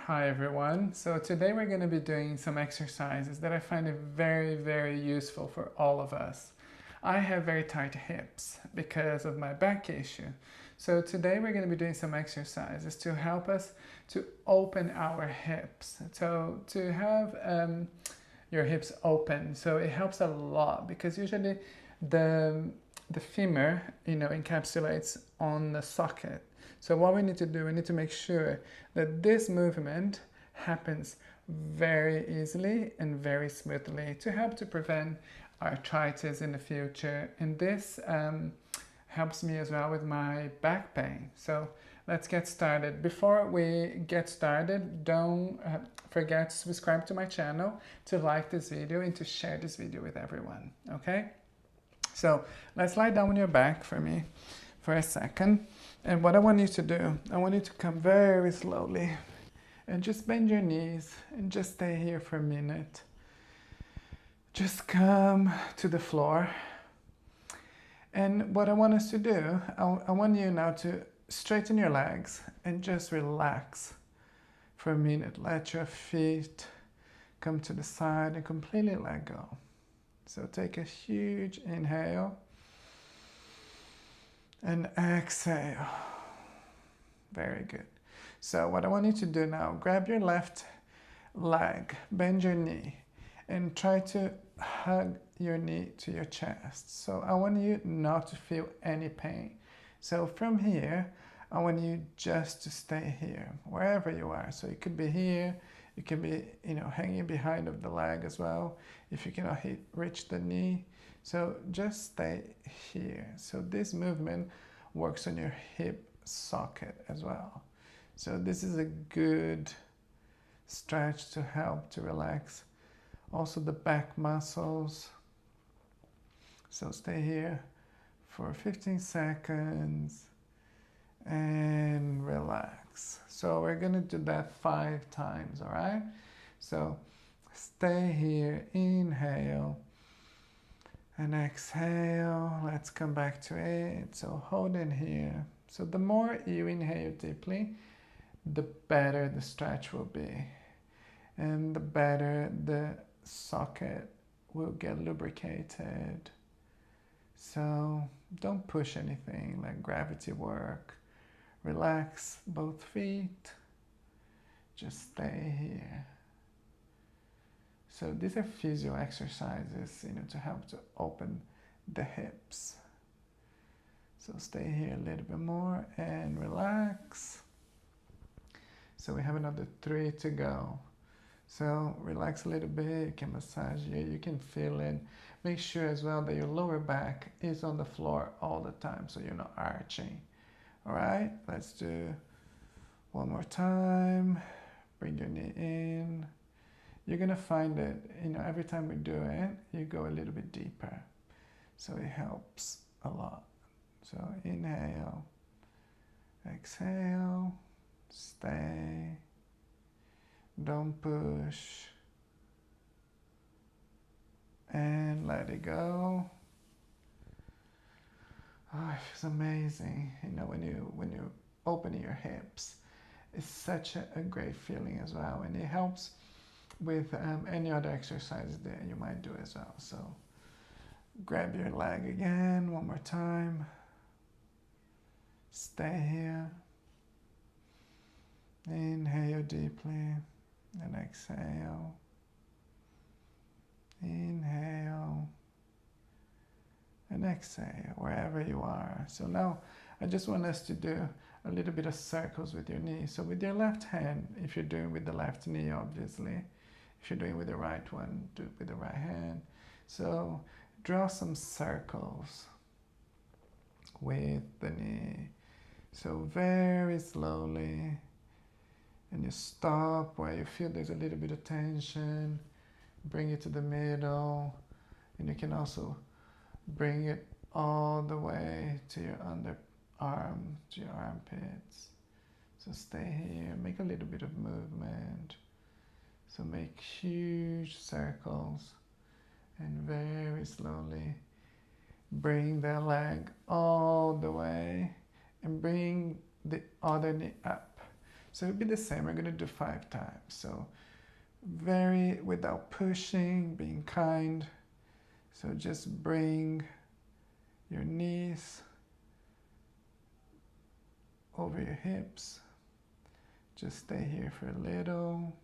Hi everyone. So today we're going to be doing some exercises that I find it very useful for all of us. I have very tight hips because of my back issue. So today we're going to be doing some exercises to help us to open our hips. So to have your hips open, so it helps a lot because usually the femur, encapsulates on the socket. So what we need to do, we need to make sure that this movement happens very easily and very smoothly to help to prevent arthritis in the future. And this helps me as well with my back pain. So let's get started. Before we get started, don't forget to subscribe to my channel, to like this video, and to share this video with everyone, okay? So let's lie down on your back for me for a second. And what I want you to do, I want you to come very slowly and just bend your knees and just stay here for a minute. Just come to the floor. And what I want us to do, I want you now to straighten your legs and just relax for a minute. Let your feet come to the side and completely let go. So take a huge inhale and exhale. Very good. So what I want you to do now, grab your left leg, bend your knee, and try to hug your knee to your chest. So I want you not to feel any pain. So from here, I want you just to stay here, wherever you are. So it could be here, it can be, hanging behind of the leg as well, if you cannot reach the knee. So just stay here. So this movement works on your hip socket as well. So this is a good stretch to help to relax also the back muscles. So stay here for 15 seconds and relax. So we're gonna do that 5 times, all right? So stay here, inhale and exhale. Let's come back to it. So hold in here. So the more you inhale deeply, the better the stretch will be, and the better the socket will get lubricated. So don't push anything like gravity work. Relax both feet. Just stay here. So these are physio exercises, to help to open the hips. So stay here a little bit more and relax. So we have another 3 to go. So relax a little bit, you can massage here, you can feel it. Make sure as well that your lower back is on the floor all the time so you're not arching. All right, let's do one more time. Bring your knee in. You're gonna find that, every time we do it, you go a little bit deeper. So it helps a lot. So inhale, exhale, stay, don't push, and let it go. Oh, it feels amazing, when you open your hips. It's such a great feeling as well, and it helps with any other exercise that you might do as well. So grab your leg again one more time. Stay here. Inhale deeply and exhale. Inhale and exhale wherever you are. So now I just want us to do a little bit of circles with your knee. So with your left hand, if you're doing with the left knee, obviously. If you're doing with the right one, do it with the right hand. So draw some circles with the knee. So very slowly. And you stop where you feel there's a little bit of tension. Bring it to the middle. And you can also bring it all the way to your underarm, to your armpits. So stay here, make a little bit of movement. So make huge circles and very slowly bring the leg all the way and bring the other knee up. So it'll be the same. We're going to do 5 times. So very without pushing, being kind. So just bring your knees over your hips. Just stay here for a little.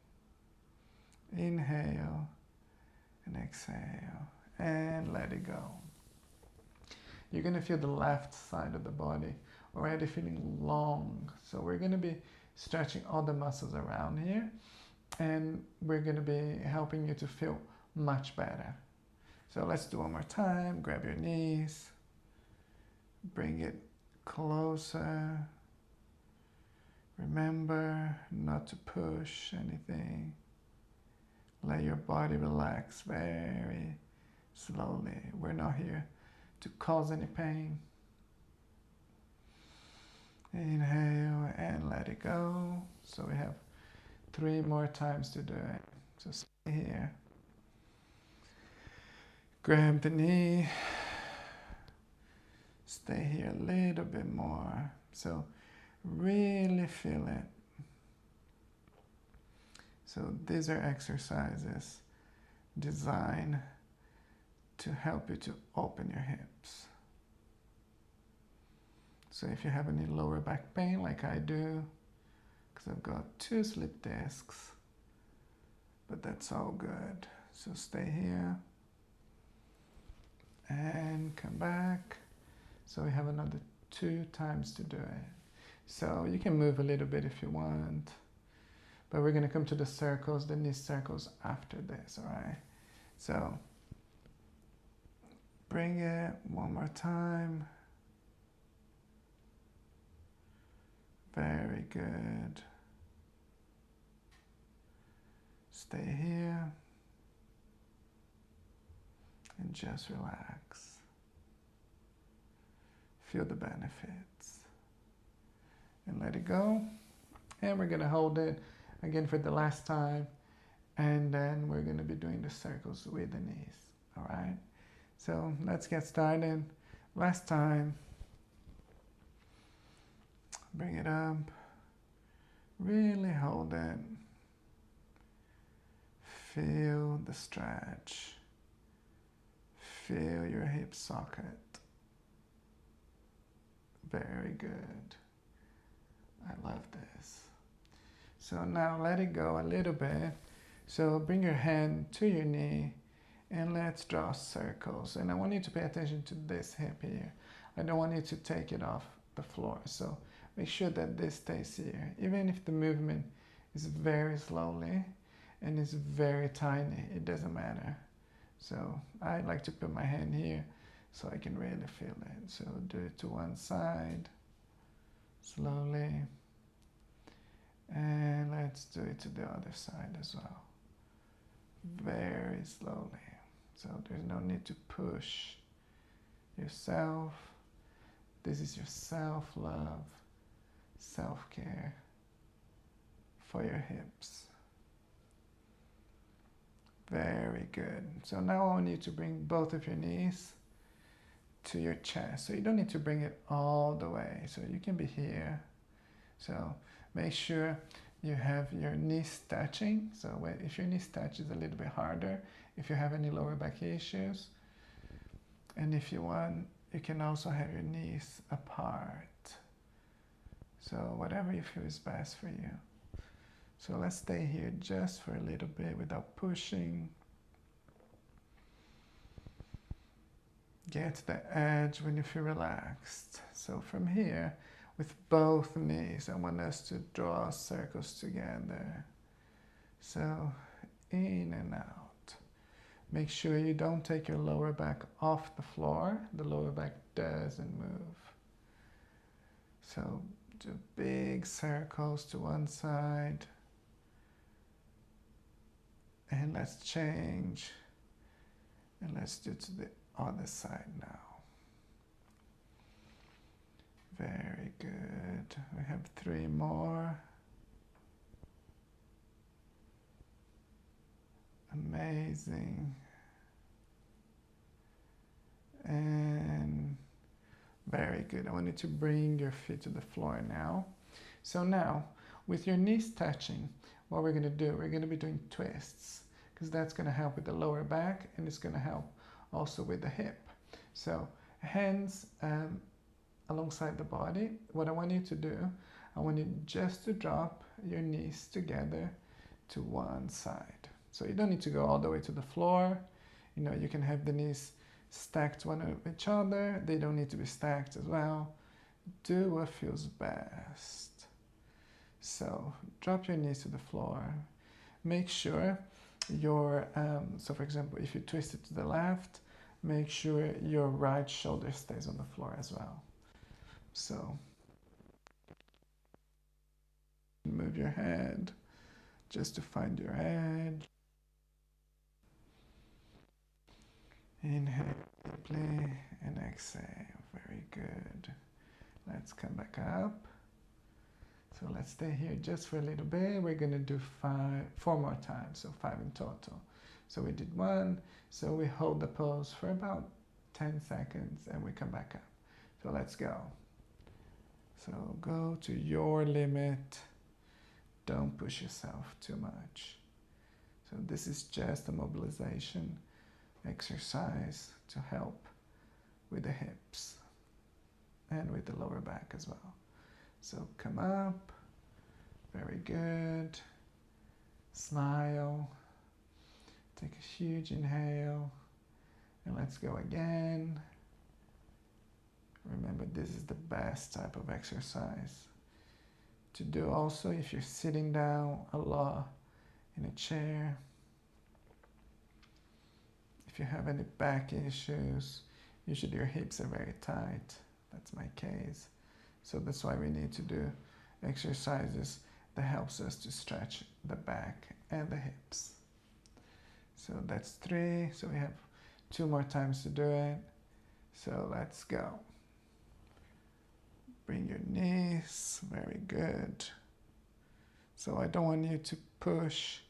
Inhale and exhale and let it go. You're going to feel the left side of the body already feeling long. So we're going to be stretching all the muscles around here, and we're going to be helping you to feel much better. So let's do one more time. Grab your knees, bring it closer. Remember not to push anything. Let your body relax very slowly. We're not here to cause any pain. Inhale and let it go. So we have 3 more times to do it. So stay here. Grab the knee. Stay here a little bit more. So really feel it. So these are exercises designed to help you to open your hips. So if you have any lower back pain like I do, because I've got 2 slip discs, but that's all good. So stay here and come back. So we have another 2 times to do it. So you can move a little bit if you want, but we're going to come to the circles, the knee circles after this, all right? So bring it one more time. Very good. Stay here and just relax. Feel the benefits and let it go. And we're going to hold it again for the last time, and then we're going to be doing the circles with the knees. All right, so let's get started. Last time. Bring it up. Really hold it. Feel the stretch. Feel your hip socket. Very good. I love this. So now let it go a little bit. So bring your hand to your knee and let's draw circles. And I want you to pay attention to this hip here. I don't want you to take it off the floor. So make sure that this stays here. Even if the movement is very slowly and is very tiny, it doesn't matter. So I like to put my hand here so I can really feel it. So do it to one side, slowly. And let's do it to the other side as well. Very slowly. So there's no need to push yourself. This is your self-love, self-care for your hips. Very good. So now I want you to bring both of your knees to your chest. So you don't need to bring it all the way. So you can be here. So make sure you have your knees touching. So if your knees touch, it's a little bit harder if you have any lower back issues. And if you want, you can also have your knees apart. So whatever you feel is best for you. So let's stay here just for a little bit without pushing. Get to the edge when you feel relaxed. So from here, with both knees, I want us to draw circles together. So in and out. Make sure you don't take your lower back off the floor. The lower back doesn't move. So do big circles to one side. And let's change. And let's do to the other side now. Very good. We have 3 more. Amazing. And very good. I want you to bring your feet to the floor now. So now, With your knees touching, what we're going to do, we're going to be doing twists, because that's going to help with the lower back, and it's going to help also with the hip. So hands alongside the body. What I want you to do, I want you just to drop your knees together to one side. So you don't need to go all the way to the floor. You know, you can have the knees stacked one on each other. They don't need to be stacked as well. Do what feels best. So drop your knees to the floor. Make sure your, so for example, if you twist it to the left, make sure your right shoulder stays on the floor as well. So move your head just to find your head. Inhale deeply and exhale. Very good. Let's come back up. So let's stay here just for a little bit. We're going to do 4 more times, so 5 in total. So we did 1, so we hold the pose for about 10 seconds and we come back up. So let's go. So go to your limit. Don't push yourself too much. So this is just a mobilization exercise to help with the hips and with the lower back as well. So come up, very good, smile, take a huge inhale, and let's go again. Remember, this is the best type of exercise to do also if you're sitting down a lot in a chair. If you have any back issues, usually your hips are very tight. That's my case. So that's why we need to do exercises that helps us to stretch the back and the hips. So that's 3. So we have 2 more times to do it. So let's go. Bring your knees. Very good. So I don't want you to push.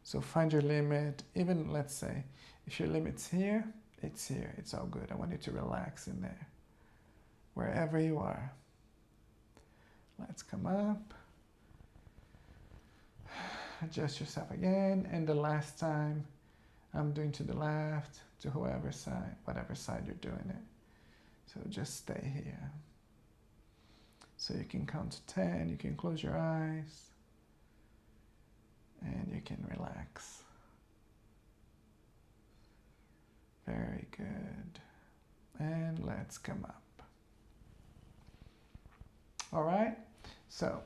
So find your limit. Even let's say if your limit's here, it's here. It's all good. I want you to relax in there. Wherever you are. Let's come up. Adjust yourself again. And the last time, I'm doing to the left, to whoever side, whatever side you're doing it. So just stay here. So you can count to 10. You can close your eyes. And you can relax. Very good. And let's come up. All right, so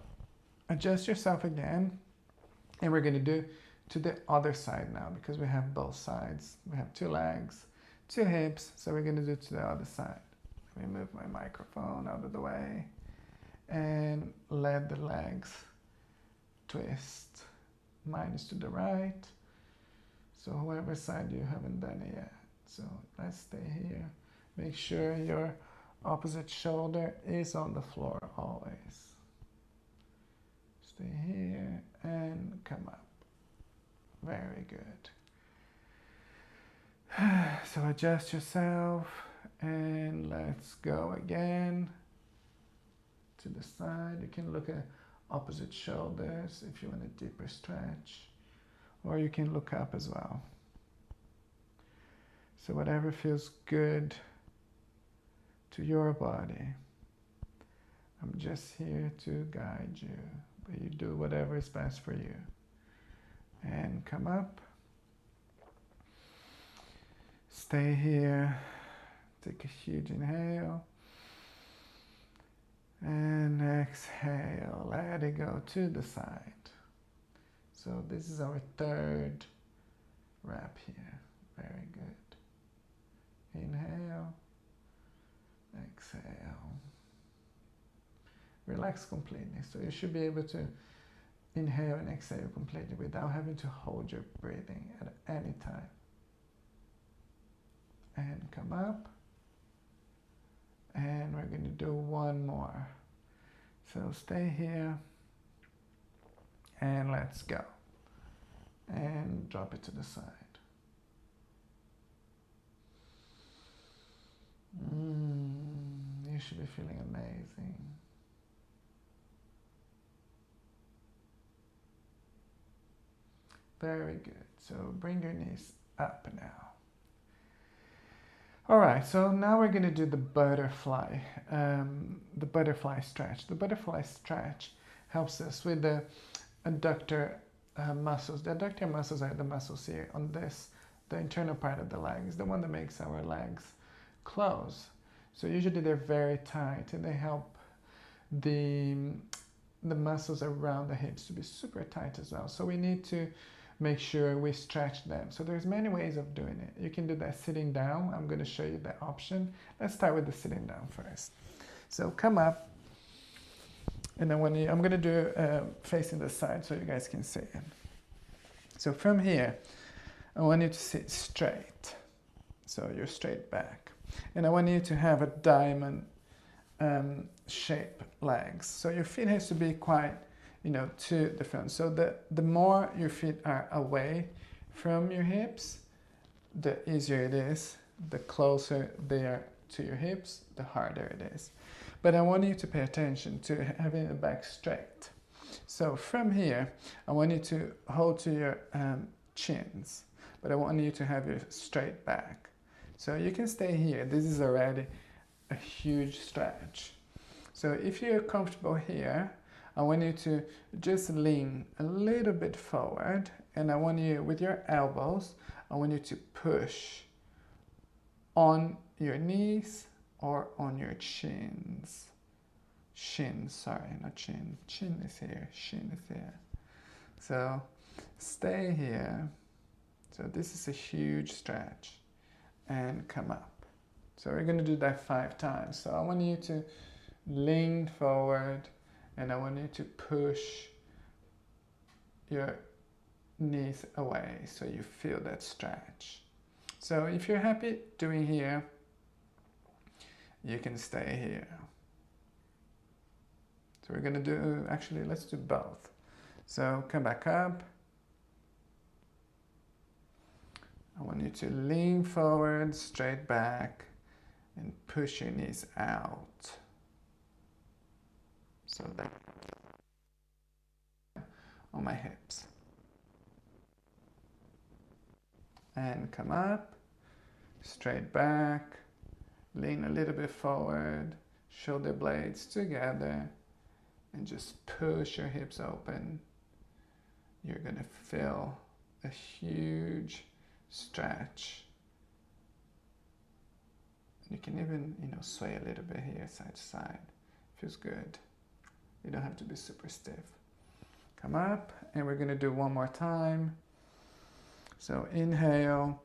adjust yourself again, and we're going to do to the other side now because we have both sides. We have 2 legs, 2 hips, so we're going to do to the other side. Let me move my microphone out of the way and let the legs twist. Mine is to the right, so whoever side you haven't done it yet. So let's stay here. Make sure your opposite shoulder is on the floor always. Stay here and come up. Very good. So adjust yourself and let's go again to the side. You can look at opposite shoulders if you want a deeper stretch, or you can look up as well. So whatever feels good to your body. I'm just here to guide you, but you do whatever is best for you. And come up. Stay here. Take a huge inhale. And exhale. Let it go to the side. So this is our 3rd rep here. Very good. Inhale. Exhale. Relax completely. So you should be able to inhale and exhale completely without having to hold your breathing at any time. And come up. And we're going to do 1 more. So stay here. And let's go. And drop it to the side. You should be feeling amazing. Very good. So bring your knees up now. All right, so now we're going to do the butterfly stretch. The butterfly stretch helps us with the adductor muscles. The adductor muscles are the muscles here on this, the internal part of the legs, the one that makes our legs close. So usually they're very tight and they help the muscles around the hips to be super tight as well. So we need to make sure we stretch them. So there's many ways of doing it. You can do that sitting down. I'm going to show you that option. Let's start with the sitting down first. So come up, and then I'm going to do facing the side so you guys can see it. So from here, I want you to sit straight. So you're straight back. And I want you to have a diamond shape legs. So your feet has to be quite, to the front. So the more your feet are away from your hips, the easier it is. The closer they are to your hips, the harder it is. But I want you to pay attention to having the back straight. So from here, I want you to hold to your chins, but I want you to have your straight back. So you can stay here. This is already a huge stretch. So if you're comfortable here, I want you to just lean a little bit forward, and I want you, with your elbows, I want you to push on your knees or on your shins. Shins, sorry, not chin. Chin is here, shin is here. So stay here. So this is a huge stretch. And come up. So we're going to do that 5 times. So I want you to lean forward, and I want you to push your knees away so you feel that stretch. So if you're happy doing here, you can stay here. So we're going to do, actually, let's do both. So come back up. I want you to lean forward, straight back, and push your knees out. So that on my hips. And come up, straight back, lean a little bit forward, shoulder blades together, and just push your hips open. You're gonna feel a huge stretch. You can even, sway a little bit here, side to side. Feels good. You don't have to be super stiff. Come up, and we're gonna do one more time. So inhale,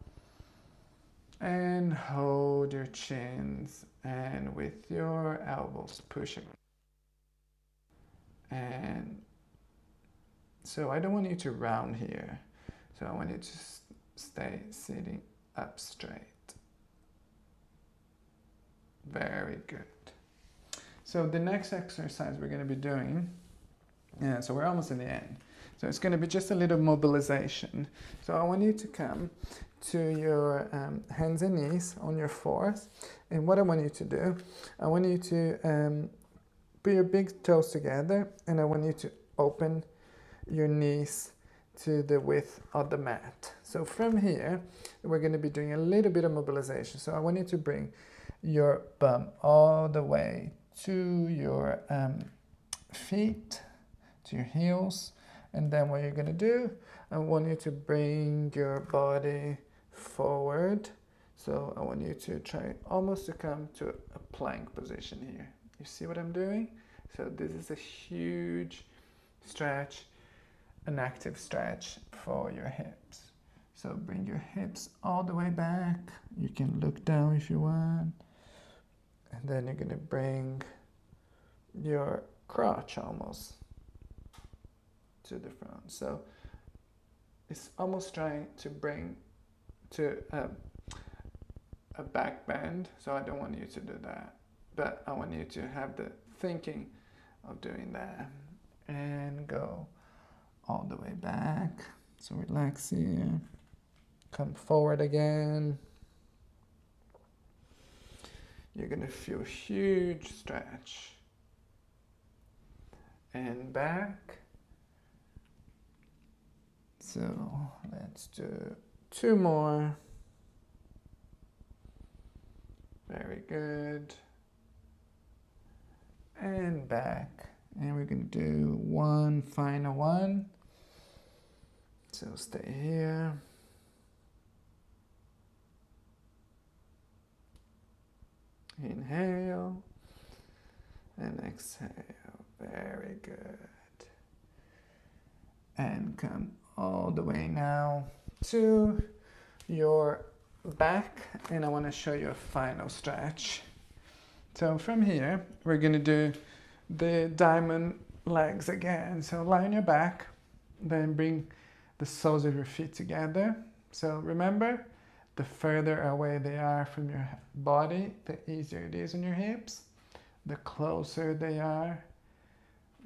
and hold your chins, and with your elbows pushing. And so I don't want you to round here. So I want you to stay sitting up straight. Very good. So the next exercise we're going to be doing, so we're almost in the end. So it's going to be just a little mobilization. So I want you to come to your hands and knees on your fours. And what I want you to do, I want you to put your big toes together, and I want you to open your knees to the width of the mat. So from here, we're going to be doing a little bit of mobilization. So I want you to bring your bum all the way to your feet, to your heels. And then what you're going to do, I want you to bring your body forward. So I want you to try almost to come to a plank position here. You see what I'm doing? So this is a huge stretch, an active stretch for your hips. So bring your hips all the way back. You can look down if you want. And then you're going to bring your crotch almost to the front. So it's almost trying to bring to a back bend. So I don't want you to do that. But I want you to have the thinking of doing that. And go all the way back. So relax here. Come forward again. You're going to feel a huge stretch. And back. So let's do 2 more. Very good. And back. And we're going to do one final one. So stay here. Inhale and exhale. Very good. And come all the way now to your back, and I want to show you a final stretch. So from here, we're going to do the diamond legs again. So lie on your back, then bring the soles of your feet together. So remember, the further away they are from your body, the easier it is on your hips. The closer they are,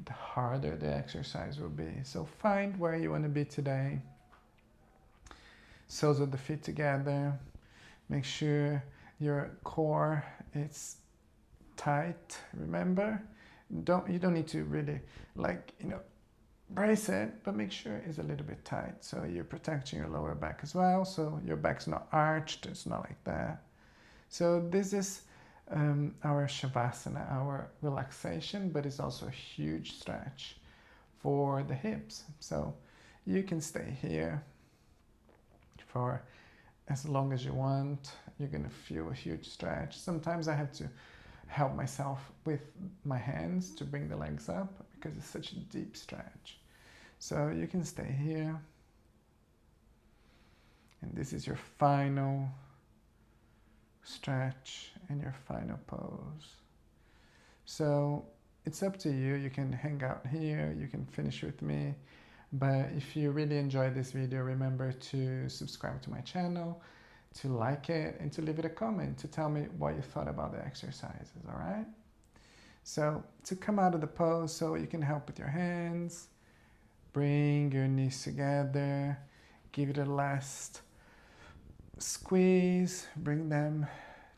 the harder the exercise will be. So find where you want to be today. Soles of the feet together. Make sure your core is tight. Remember, you don't need to really brace it, but make sure it's a little bit tight. So you're protecting your lower back as well. So your back's not arched. It's not like that. So this is our Shavasana, our relaxation, but it's also a huge stretch for the hips. So you can stay here for as long as you want. You're going to feel a huge stretch. Sometimes I have to help myself with my hands to bring the legs up because it's such a deep stretch. So you can stay here. And this is your final stretch and your final pose. So it's up to you. You can hang out here. You can finish with me. But if you really enjoyed this video, remember to subscribe to my channel, to like it, and to leave it a comment to tell me what you thought about the exercises, all right? So to come out of the pose, so you can help with your hands, bring your knees together, give it a last squeeze, bring them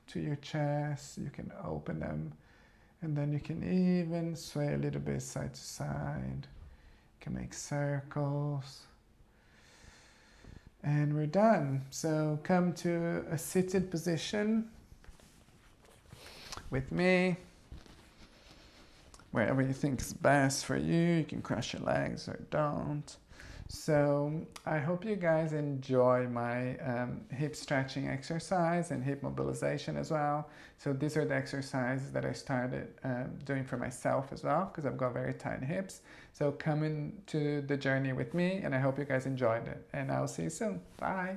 to your chest, you can open them, and then you can even sway a little bit side to side. You can make circles. And we're done. So come to a seated position with me. Wherever you think is best for you. You can cross your legs or don't. So I hope you guys enjoy my hip stretching exercise and hip mobilization as well. So these are the exercises that I started doing for myself as well, because I've got very tight hips. So come into the journey with me, and I hope you guys enjoyed it. And I'll see you soon. Bye.